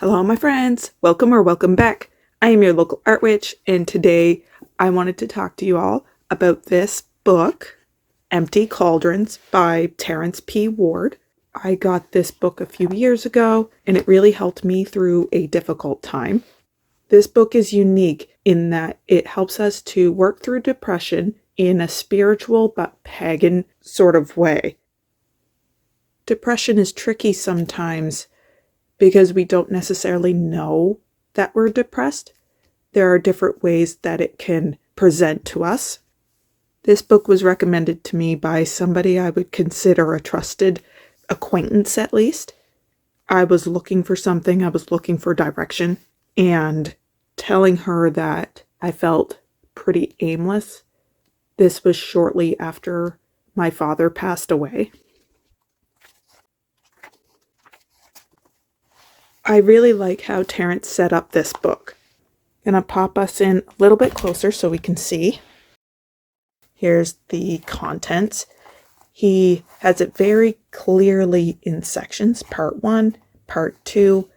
Hello, my friends. Welcome or welcome back. I am your local art witch, and today I wanted to talk to you all about this book, Empty Cauldrons by Terrence P. Ward. I got this book a few years ago, and it really helped me through a difficult time. This book is unique in that it helps us to work through depression in a spiritual but pagan sort of way. Depression is tricky sometimes because we don't necessarily know that we're depressed. There are different ways that it can present to us. This book was recommended to me by somebody I would consider a trusted acquaintance at least. I was looking for something, I was looking for direction, and telling her that I felt pretty aimless. This was shortly after my father passed away. I really like how Terrence set up this book. I'm going to pop us in a little bit closer so we can see. Here's the contents. He has it very clearly in sections, part 1, part 2.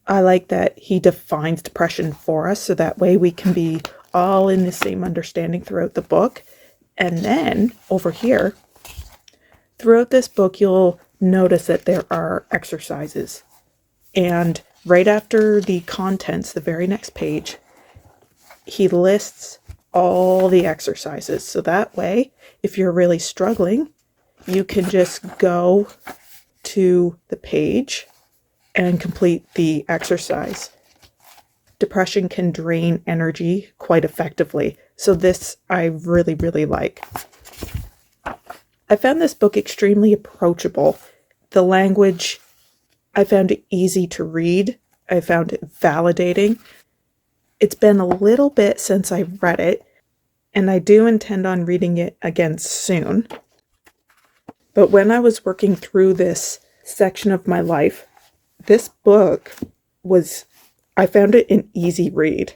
I like that he defines depression for us so that way we can be all in the same understanding throughout the book. And then over here, throughout this book, you'll notice that there are exercises. And right after the contents, the very next page, he lists all the exercises. So that way, if you're really struggling, you can just go to the page and complete the exercise. Depression can drain energy quite effectively. So this I really, really like. I found this book extremely approachable. The language, I found it easy to read. I found it validating. It's been a little bit since I read it, and I do intend on reading it again soon. But when I was working through this section of my life, this book I found it an easy read.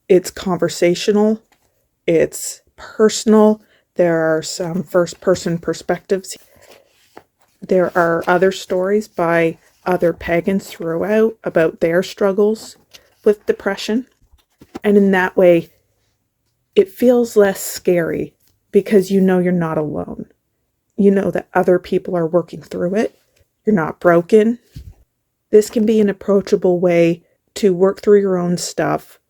It's conversational, it's personal, there are some first-person perspectives. There are other stories by other pagans throughout about their struggles with depression. And in that way, it feels less scary because you know you're not alone. You know that other people are working through it. You're not broken. This can be an approachable way to work through your own stuff,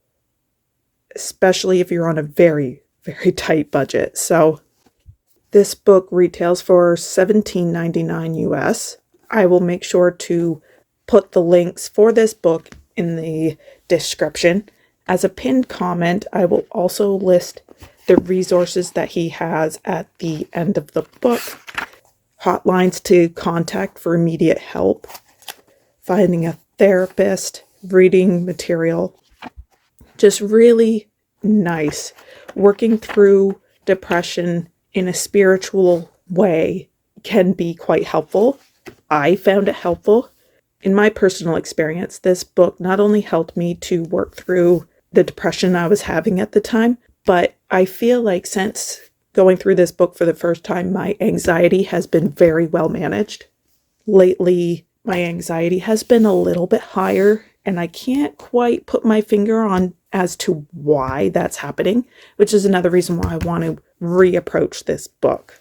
especially if you're on a very, very tight budget. So this book retails for $17.99 US. I will make sure to put the links for this book in the description. As a pinned comment, I will also list the resources that he has at the end of the book. Hotlines to contact for immediate help, finding a therapist, reading material. Just really nice. Working through depression in a spiritual way can be quite helpful. I found it helpful. In my personal experience, this book not only helped me to work through the depression I was having at the time, but I feel like since going through this book for the first time, my anxiety has been very well managed. Lately, my anxiety has been a little bit higher, and I can't quite put my finger on as to why that's happening, which is another reason why I want to reapproach this book.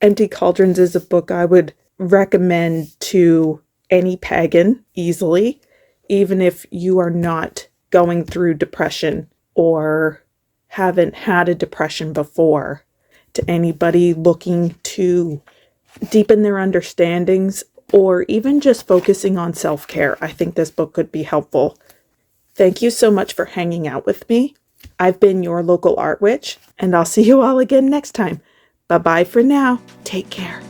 Empty Cauldrons is a book I would recommend to any pagan easily, even if you are not going through depression or haven't had a depression before. To anybody looking to deepen their understandings or even just focusing on self-care, I think this book could be helpful. Thank you so much for hanging out with me. I've been your local art witch, and I'll see you all again next time. Bye-bye for now. Take care.